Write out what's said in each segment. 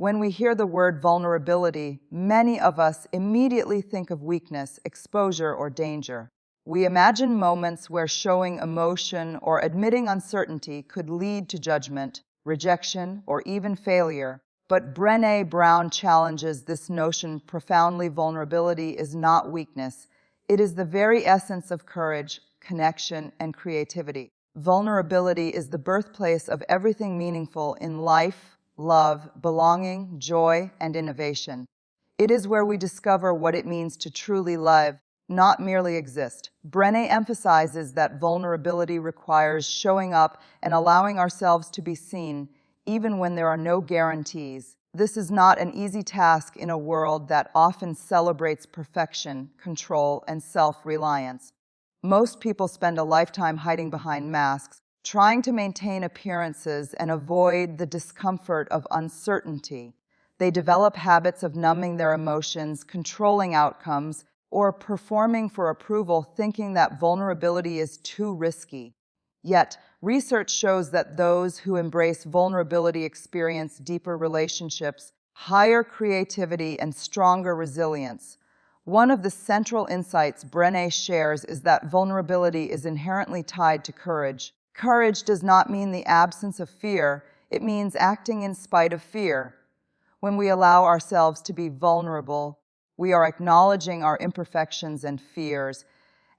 When we hear the word vulnerability, many of us immediately think of weakness, exposure, or danger. We imagine moments where showing emotion or admitting uncertainty could lead to judgment, rejection, or even failure. But Brené Brown challenges this notion profoundly. Vulnerability is not weakness. It is the very essence of courage, connection, and creativity. Vulnerability is the birthplace of everything meaningful in life, love, belonging, joy, and innovation. It is where we discover what it means to truly live, not merely exist. Brené emphasizes that vulnerability requires showing up and allowing ourselves to be seen, even when there are no guarantees. This is not an easy task in a world that often celebrates perfection, control, and self-reliance. Most people spend a lifetime hiding behind masks, trying to maintain appearances and avoid the discomfort of uncertainty. They develop habits of numbing their emotions, controlling outcomes, or performing for approval, thinking that vulnerability is too risky. Yet, research shows that those who embrace vulnerability experience deeper relationships, higher creativity, and stronger resilience. One of the central insights Brené shares is that vulnerability is inherently tied to courage. Courage does not mean the absence of fear, it means acting in spite of fear. When we allow ourselves to be vulnerable, we are acknowledging our imperfections and fears,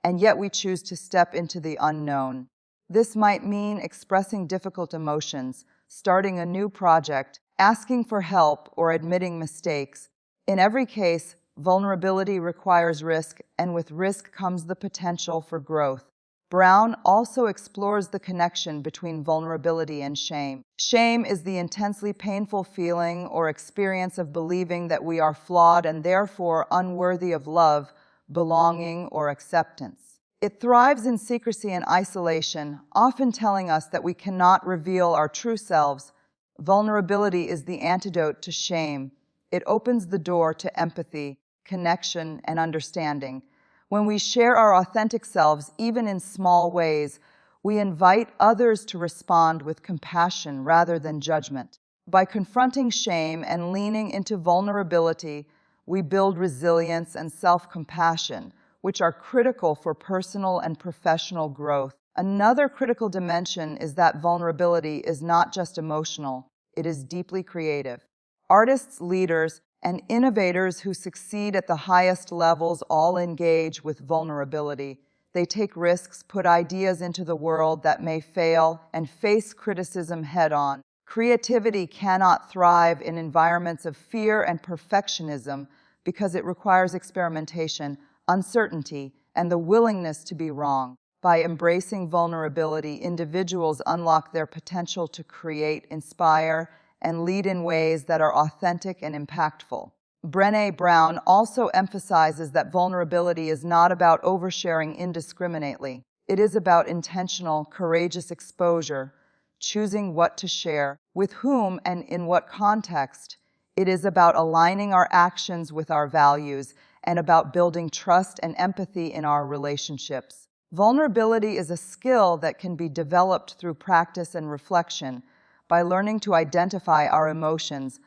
and yet we choose to step into the unknown. This might mean expressing difficult emotions, starting a new project, asking for help, or admitting mistakes. In every case, vulnerability requires risk, and with risk comes the potential for growth. Brown also explores the connection between vulnerability and shame. Shame is the intensely painful feeling or experience of believing that we are flawed and therefore unworthy of love, belonging, or acceptance. It thrives in secrecy and isolation, often telling us that we cannot reveal our true selves. Vulnerability is the antidote to shame. It opens the door to empathy, connection, and understanding. When we share our authentic selves, even in small ways, we invite others to respond with compassion rather than judgment. By confronting shame and leaning into vulnerability, we build resilience and self-compassion, which are critical for personal and professional growth. Another critical dimension is that vulnerability is not just emotional, it is deeply creative. Artists, leaders, and innovators who succeed at the highest levels all engage with vulnerability. They take risks, put ideas into the world that may fail, and face criticism head-on. Creativity cannot thrive in environments of fear and perfectionism because it requires experimentation, uncertainty, and the willingness to be wrong. By embracing vulnerability, individuals unlock their potential to create, inspire, and lead in ways that are authentic and impactful. Brené Brown also emphasizes that vulnerability is not about oversharing indiscriminately. It is about intentional, courageous exposure, choosing what to share, with whom, and in what context. It is about aligning our actions with our values and about building trust and empathy in our relationships. Vulnerability is a skill that can be developed through practice and reflection. By learning to identify our emotions,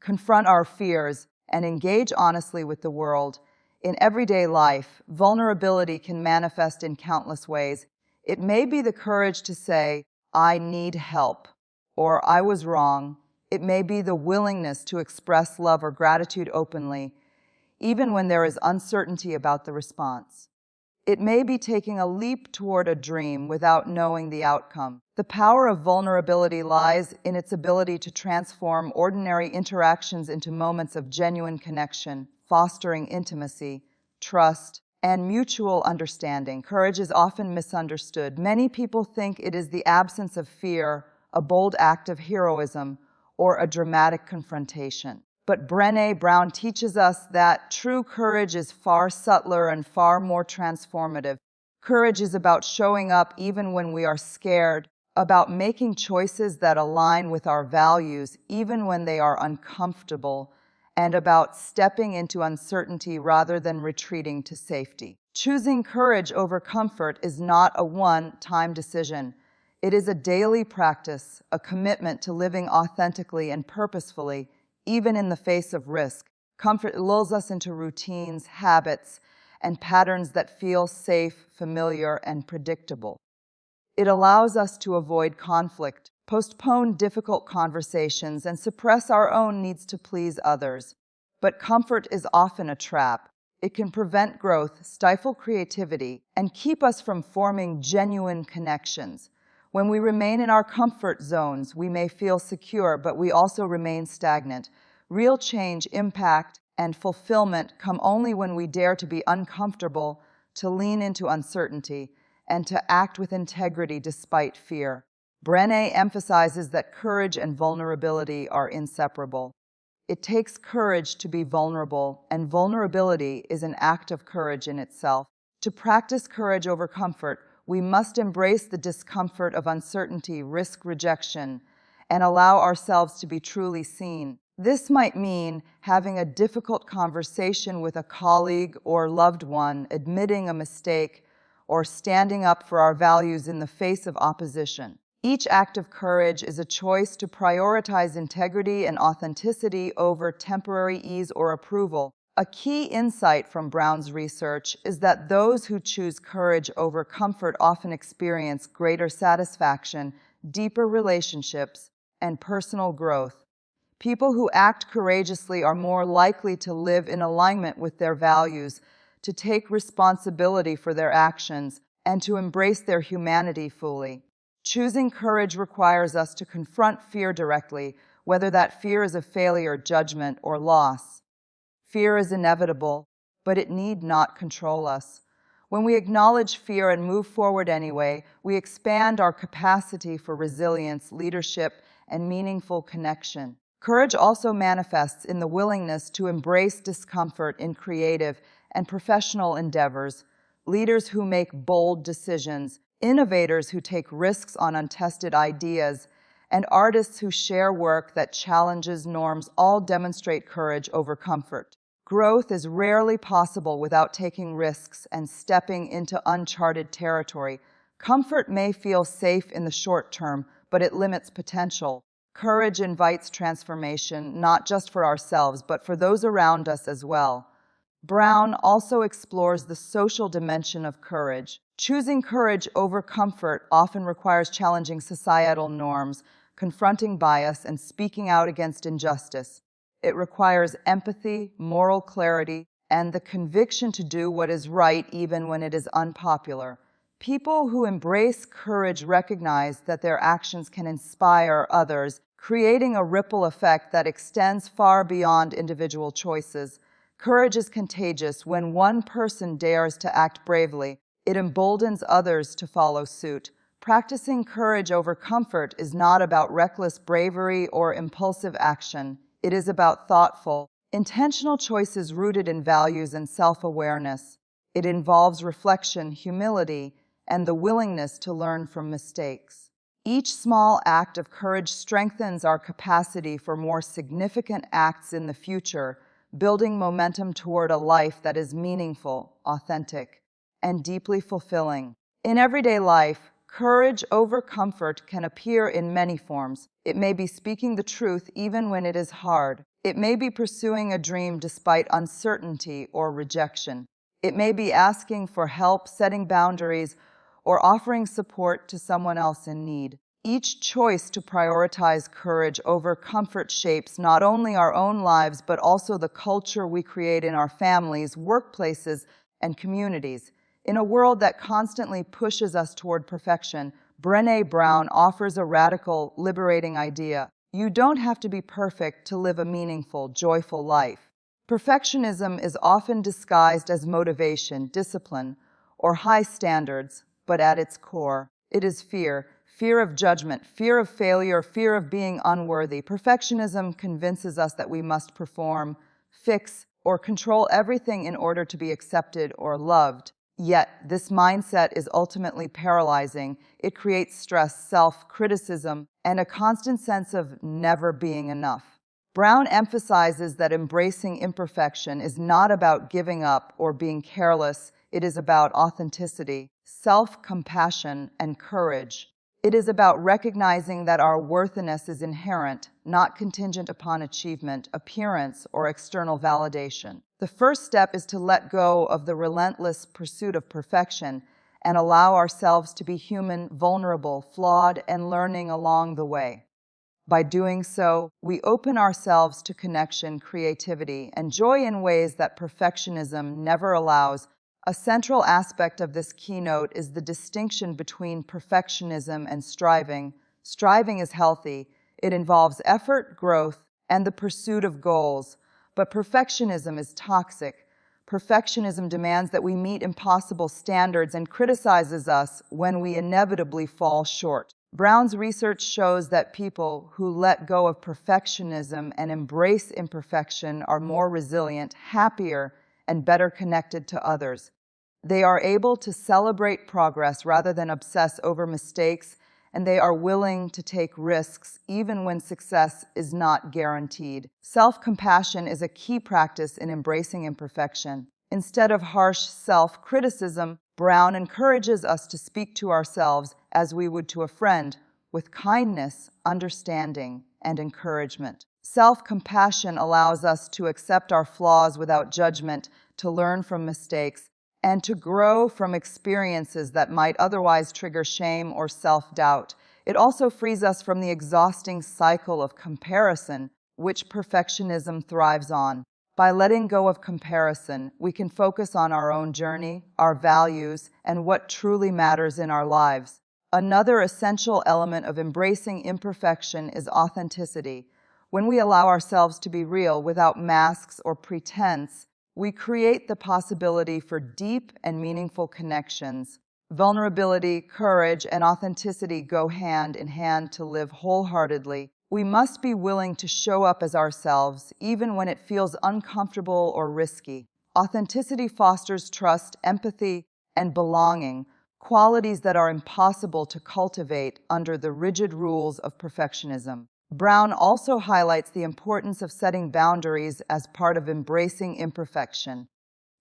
confront our fears, and engage honestly with the world. In everyday life, vulnerability can manifest in countless ways. It may be the courage to say, "I need help," or "I was wrong." It may be the willingness to express love or gratitude openly, even when there is uncertainty about the response. It may be taking a leap toward a dream without knowing the outcome. The power of vulnerability lies in its ability to transform ordinary interactions into moments of genuine connection, fostering intimacy, trust, and mutual understanding. Courage is often misunderstood. Many people think it is the absence of fear, a bold act of heroism, or a dramatic confrontation. But Brené Brown teaches us that true courage is far subtler and far more transformative. Courage is about showing up even when we are scared, about making choices that align with our values even when they are uncomfortable, and about stepping into uncertainty rather than retreating to safety. Choosing courage over comfort is not a one-time decision. It is a daily practice, a commitment to living authentically and purposefully, even in the face of risk. Comfort lulls us into routines, habits, and patterns that feel safe, familiar, and predictable. It allows us to avoid conflict, postpone difficult conversations, and suppress our own needs to please others. But comfort is often a trap. It can prevent growth, stifle creativity, and keep us from forming genuine connections. When we remain in our comfort zones, we may feel secure, but we also remain stagnant. Real change, impact, and fulfillment come only when we dare to be uncomfortable, to lean into uncertainty, and to act with integrity despite fear. Brené emphasizes that courage and vulnerability are inseparable. It takes courage to be vulnerable, and vulnerability is an act of courage in itself. To practice courage over comfort, we must embrace the discomfort of uncertainty, risk rejection, and allow ourselves to be truly seen. This might mean having a difficult conversation with a colleague or loved one, admitting a mistake, or standing up for our values in the face of opposition. Each act of courage is a choice to prioritize integrity and authenticity over temporary ease or approval. A key insight from Brown's research is that those who choose courage over comfort often experience greater satisfaction, deeper relationships, and personal growth. People who act courageously are more likely to live in alignment with their values, to take responsibility for their actions, and to embrace their humanity fully. Choosing courage requires us to confront fear directly, whether that fear is of failure, judgment, or loss. Fear is inevitable, but it need not control us. When we acknowledge fear and move forward anyway, we expand our capacity for resilience, leadership, and meaningful connection. Courage also manifests in the willingness to embrace discomfort in creative and professional endeavors. Leaders who make bold decisions, innovators who take risks on untested ideas, and artists who share work that challenges norms all demonstrate courage over comfort. Growth is rarely possible without taking risks and stepping into uncharted territory. Comfort may feel safe in the short term, but it limits potential. Courage invites transformation, not just for ourselves, but for those around us as well. Brown also explores the social dimension of courage. Choosing courage over comfort often requires challenging societal norms, confronting bias, and speaking out against injustice. It requires empathy, moral clarity, and the conviction to do what is right even when it is unpopular. People who embrace courage recognize that their actions can inspire others, creating a ripple effect that extends far beyond individual choices. Courage is contagious. When one person dares to act bravely, it emboldens others to follow suit. Practicing courage over comfort is not about reckless bravery or impulsive action. It is about thoughtful, intentional choices rooted in values and self-awareness. It involves reflection, humility, and the willingness to learn from mistakes. Each small act of courage strengthens our capacity for more significant acts in the future, building momentum toward a life that is meaningful, authentic, and deeply fulfilling. In everyday life, courage over comfort can appear in many forms. It may be speaking the truth even when it is hard. It may be pursuing a dream despite uncertainty or rejection. It may be asking for help, setting boundaries, or offering support to someone else in need. Each choice to prioritize courage over comfort shapes not only our own lives, but also the culture we create in our families, workplaces, and communities. In a world that constantly pushes us toward perfection, Brené Brown offers a radical, liberating idea. You don't have to be perfect to live a meaningful, joyful life. Perfectionism is often disguised as motivation, discipline, or high standards, but at its core, it is fear. Fear of judgment, fear of failure, fear of being unworthy. Perfectionism convinces us that we must perform, fix, or control everything in order to be accepted or loved. Yet, this mindset is ultimately paralyzing. It creates stress, self-criticism, and a constant sense of never being enough. Brown emphasizes that embracing imperfection is not about giving up or being careless. It is about authenticity, self-compassion, and courage. It is about recognizing that our worthiness is inherent, not contingent upon achievement, appearance, or external validation. The first step is to let go of the relentless pursuit of perfection and allow ourselves to be human, vulnerable, flawed, and learning along the way. By doing so, we open ourselves to connection, creativity, and joy in ways that perfectionism never allows. A central aspect of this keynote is the distinction between perfectionism and striving. Striving is healthy. It involves effort, growth, and the pursuit of goals. But perfectionism is toxic. Perfectionism demands that we meet impossible standards and criticizes us when we inevitably fall short. Brown's research shows that people who let go of perfectionism and embrace imperfection are more resilient, happier, and better connected to others. They are able to celebrate progress rather than obsess over mistakes, and they are willing to take risks even when success is not guaranteed. Self-compassion is a key practice in embracing imperfection. Instead of harsh self-criticism, Brown encourages us to speak to ourselves as we would to a friend, with kindness, understanding, and encouragement. Self-compassion allows us to accept our flaws without judgment, to learn from mistakes, and to grow from experiences that might otherwise trigger shame or self-doubt. It also frees us from the exhausting cycle of comparison, which perfectionism thrives on. By letting go of comparison, we can focus on our own journey, our values, and what truly matters in our lives. Another essential element of embracing imperfection is authenticity. When we allow ourselves to be real without masks or pretense, we create the possibility for deep and meaningful connections. Vulnerability, courage, and authenticity go hand in hand to live wholeheartedly. We must be willing to show up as ourselves, even when it feels uncomfortable or risky. Authenticity fosters trust, empathy, and belonging, qualities that are impossible to cultivate under the rigid rules of perfectionism. Brown also highlights the importance of setting boundaries as part of embracing imperfection.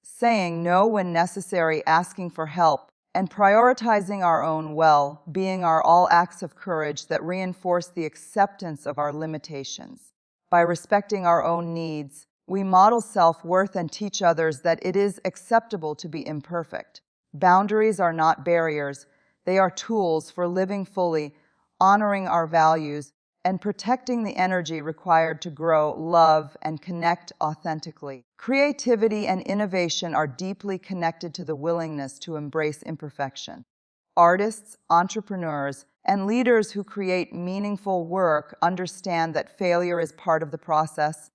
Saying no when necessary, asking for help, and prioritizing our own well-being are all acts of courage that reinforce the acceptance of our limitations. By respecting our own needs, we model self-worth and teach others that it is acceptable to be imperfect. Boundaries are not barriers. They are tools for living fully, honoring our values, and protecting the energy required to grow, love, and connect authentically. Creativity and innovation are deeply connected to the willingness to embrace imperfection. Artists, entrepreneurs, and leaders who create meaningful work understand that failure is part of the process.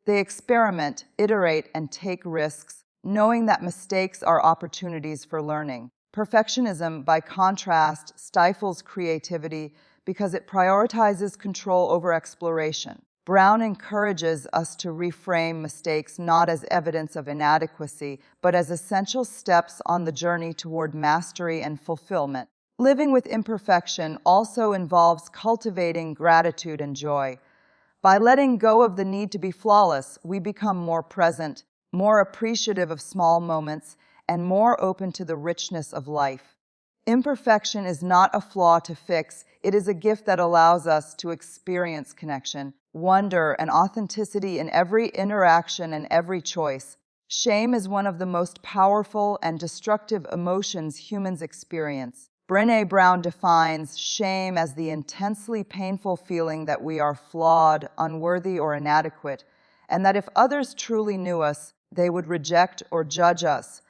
They experiment, iterate, and take risks, knowing that mistakes are opportunities for learning. Perfectionism, by contrast, stifles creativity because it prioritizes control over exploration. Brown encourages us to reframe mistakes not as evidence of inadequacy, but as essential steps on the journey toward mastery and fulfillment. Living with imperfection also involves cultivating gratitude and joy. By letting go of the need to be flawless, we become more present, more appreciative of small moments, and more open to the richness of life. Imperfection is not a flaw to fix. It is a gift that allows us to experience connection, wonder, and authenticity in every interaction and every choice. Shame is one of the most powerful and destructive emotions humans experience. Brené Brown defines shame as the intensely painful feeling that we are flawed, unworthy, or inadequate, and that if others truly knew us, they would reject or judge us.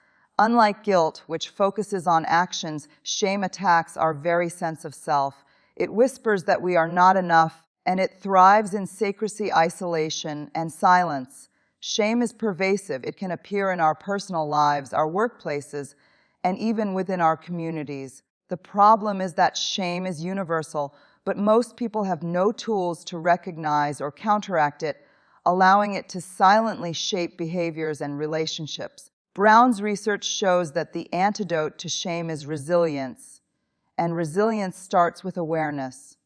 Unlike guilt, which focuses on actions, shame attacks our very sense of self. It whispers that we are not enough, and it thrives in secrecy, isolation, and silence. Shame is pervasive. It can appear in our personal lives, our workplaces, and even within our communities. The problem is that shame is universal, but most people have no tools to recognize or counteract it, allowing it to silently shape behaviors and relationships. Brown's research shows that the antidote to shame is resilience, and resilience starts with awareness.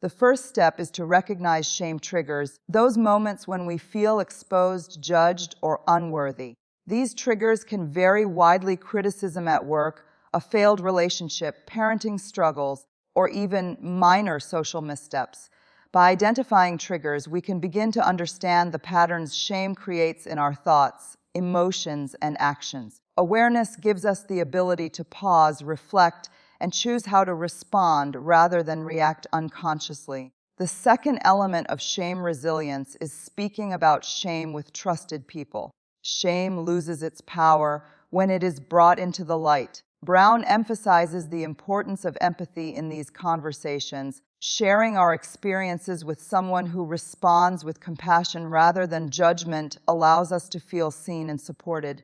The first step is to recognize shame triggers, those moments when we feel exposed, judged, or unworthy. These triggers can vary widely: criticism at work, a failed relationship, parenting struggles, or even minor social missteps. By identifying triggers, we can begin to understand the patterns shame creates in our thoughts, emotions, and actions. Awareness gives us the ability to pause, reflect, and choose how to respond rather than react unconsciously. The second element of shame resilience is speaking about shame with trusted people. Shame loses its power when it is brought into the light. Brown emphasizes the importance of empathy in these conversations. Sharing our experiences with someone who responds with compassion rather than judgment allows us to feel seen and supported.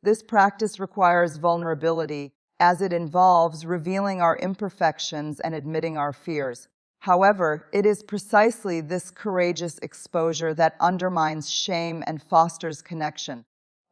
This practice requires vulnerability, as it involves revealing our imperfections and admitting our fears. However, it is precisely this courageous exposure that undermines shame and fosters connection.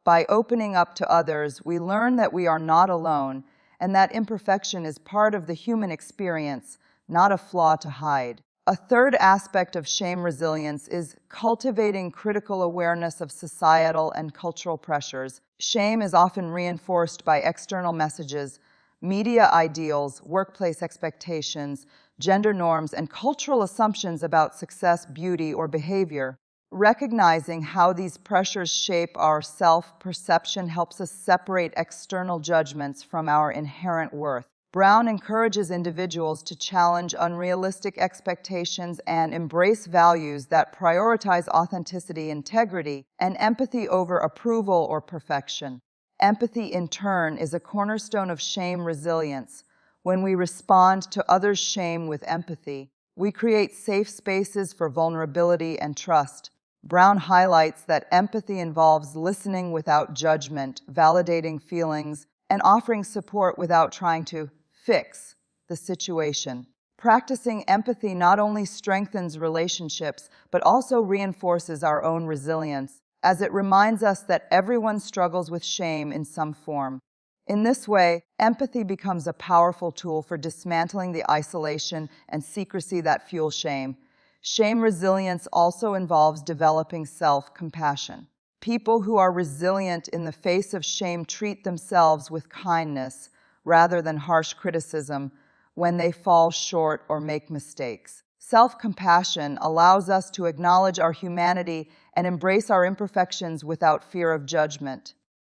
By opening up to others, we learn that we are not alone and that imperfection is part of the human experience, not a flaw to hide. A third aspect of shame resilience is cultivating critical awareness of societal and cultural pressures. Shame is often reinforced by external messages, media ideals, workplace expectations, gender norms, and cultural assumptions about success, beauty, or behavior. Recognizing how these pressures shape our self-perception helps us separate external judgments from our inherent worth. Brown encourages individuals to challenge unrealistic expectations and embrace values that prioritize authenticity, integrity, and empathy over approval or perfection. Empathy, in turn, is a cornerstone of shame resilience. When we respond to others' shame with empathy, we create safe spaces for vulnerability and trust. Brown highlights that empathy involves listening without judgment, validating feelings, and offering support without trying to fix the situation. Practicing empathy not only strengthens relationships, but also reinforces our own resilience, as it reminds us that everyone struggles with shame in some form. In this way, empathy becomes a powerful tool for dismantling the isolation and secrecy that fuel shame. Shame resilience also involves developing self-compassion. People who are resilient in the face of shame treat themselves with kindness rather than harsh criticism when they fall short or make mistakes. Self-compassion allows us to acknowledge our humanity and embrace our imperfections without fear of judgment.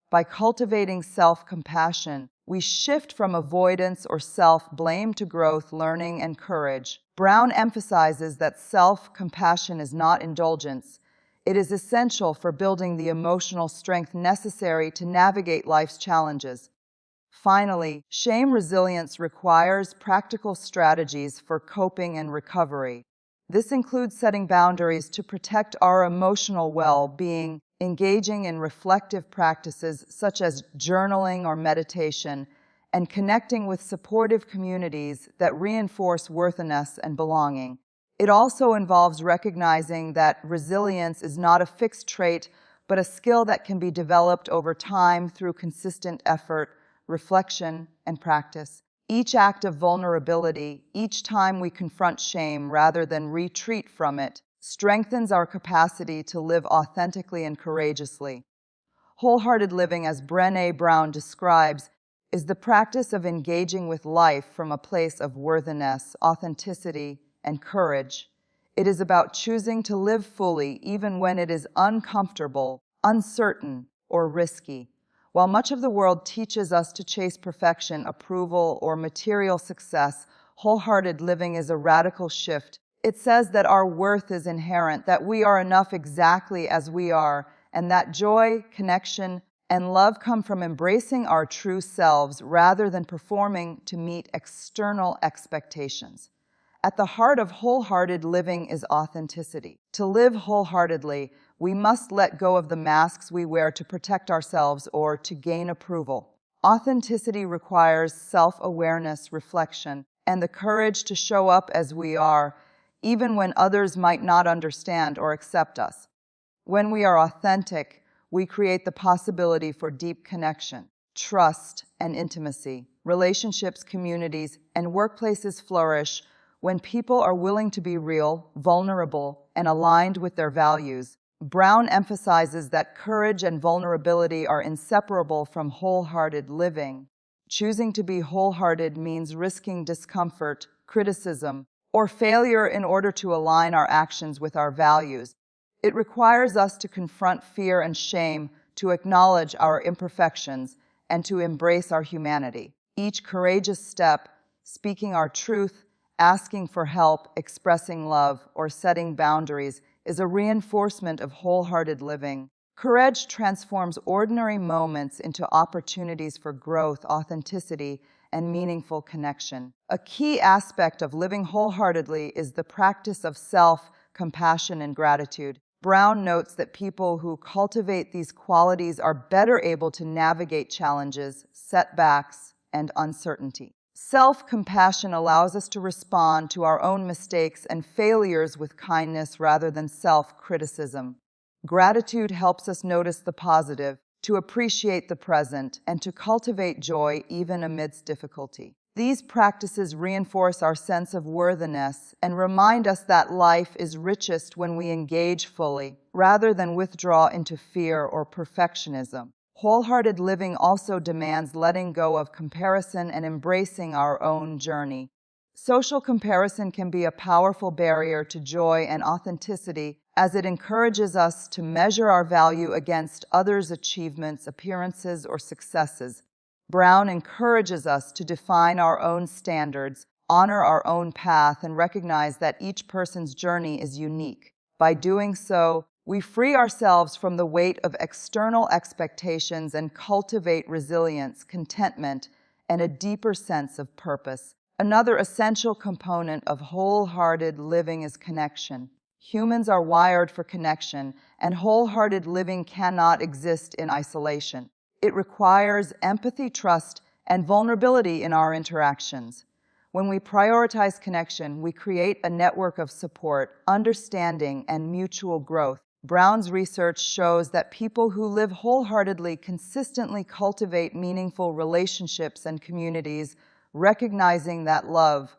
By cultivating self-compassion, we shift from avoidance or self-blame to growth, learning, and courage. Brown emphasizes that self-compassion is not indulgence. It is essential for building the emotional strength necessary to navigate life's challenges. Finally, shame resilience requires practical strategies for coping and recovery. This includes setting boundaries to protect our emotional well-being, engaging in reflective practices such as journaling or meditation, and connecting with supportive communities that reinforce worthiness and belonging. It also involves recognizing that resilience is not a fixed trait, but a skill that can be developed over time through consistent effort, reflection, and practice. Each act of vulnerability, each time we confront shame rather than retreat from it, strengthens our capacity to live authentically and courageously. Wholehearted living, as Brené Brown describes, is the practice of engaging with life from a place of worthiness, authenticity, and courage. It is about choosing to live fully even when it is uncomfortable, uncertain, or risky. While much of the world teaches us to chase perfection, approval, or material success, wholehearted living is a radical shift. It says that our worth is inherent, that we are enough exactly as we are, and that joy, connection, and love come from embracing our true selves rather than performing to meet external expectations. At the heart of wholehearted living is authenticity. To live wholeheartedly, we must let go of the masks we wear to protect ourselves or to gain approval. Authenticity requires self-awareness, reflection, and the courage to show up as we are, even when others might not understand or accept us. When we are authentic, we create the possibility for deep connection, trust, and intimacy. Relationships, communities, and workplaces flourish when people are willing to be real, vulnerable, and aligned with their values. Brown emphasizes that courage and vulnerability are inseparable from wholehearted living. Choosing to be wholehearted means risking discomfort, criticism, or failure in order to align our actions with our values. It requires us to confront fear and shame, to acknowledge our imperfections, and to embrace our humanity. Each courageous step, speaking our truth, asking for help, expressing love, or setting boundaries, is a reinforcement of wholehearted living. Courage transforms ordinary moments into opportunities for growth, authenticity, and meaningful connection. A key aspect of living wholeheartedly is the practice of self-compassion and gratitude. Brown notes that people who cultivate these qualities are better able to navigate challenges, setbacks, and uncertainty. Self-compassion allows us to respond to our own mistakes and failures with kindness rather than self-criticism. Gratitude helps us notice the positive, to appreciate the present, and to cultivate joy even amidst difficulty. These practices reinforce our sense of worthiness and remind us that life is richest when we engage fully, rather than withdraw into fear or perfectionism. Wholehearted living also demands letting go of comparison and embracing our own journey. Social comparison can be a powerful barrier to joy and authenticity, as it encourages us to measure our value against others' achievements, appearances, or successes. Brown encourages us to define our own standards, honor our own path, and recognize that each person's journey is unique. By doing so, we free ourselves from the weight of external expectations and cultivate resilience, contentment, and a deeper sense of purpose. Another essential component of wholehearted living is connection. Humans are wired for connection, and wholehearted living cannot exist in isolation. It requires empathy, trust, and vulnerability in our interactions. When we prioritize connection, we create a network of support, understanding, and mutual growth. Brown's research shows that people who live wholeheartedly consistently cultivate meaningful relationships and communities, recognizing that love,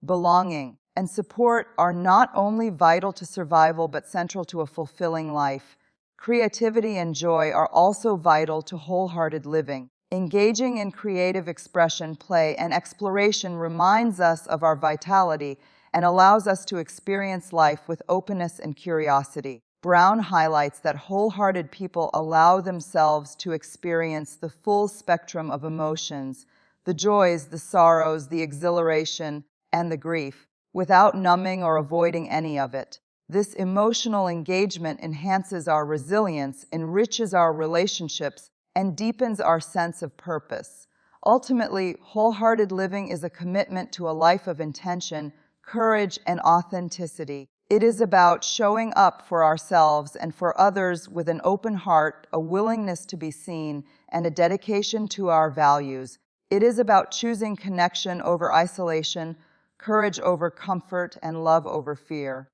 belonging, and support are not only vital to survival but central to a fulfilling life. Creativity and joy are also vital to wholehearted living. Engaging in creative expression, play, and exploration reminds us of our vitality and allows us to experience life with openness and curiosity. Brown highlights that wholehearted people allow themselves to experience the full spectrum of emotions, the joys, the sorrows, the exhilaration, and the grief, without numbing or avoiding any of it. This emotional engagement enhances our resilience, enriches our relationships, and deepens our sense of purpose. Ultimately, wholehearted living is a commitment to a life of intention, courage, and authenticity. It is about showing up for ourselves and for others with an open heart, a willingness to be seen, and a dedication to our values. It is about choosing connection over isolation, courage over comfort, and love over fear.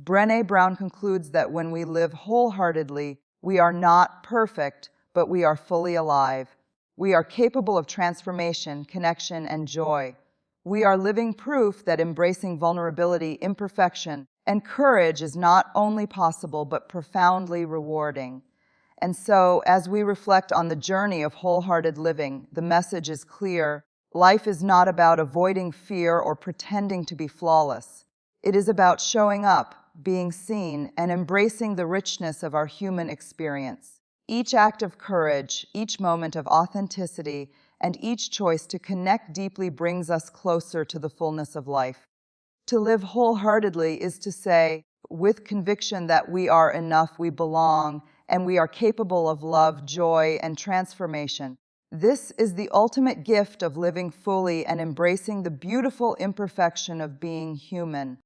Brené Brown concludes that when we live wholeheartedly, we are not perfect, but we are fully alive. We are capable of transformation, connection, and joy. We are living proof that embracing vulnerability, imperfection, and courage is not only possible, but profoundly rewarding. And so, as we reflect on the journey of wholehearted living, the message is clear. Life is not about avoiding fear or pretending to be flawless. It is about showing up, being seen, and embracing the richness of our human experience. Each act of courage, each moment of authenticity, and each choice to connect deeply brings us closer to the fullness of life. To live wholeheartedly is to say, with conviction, that we are enough, we belong, and we are capable of love, joy, and transformation. This is the ultimate gift of living fully and embracing the beautiful imperfection of being human.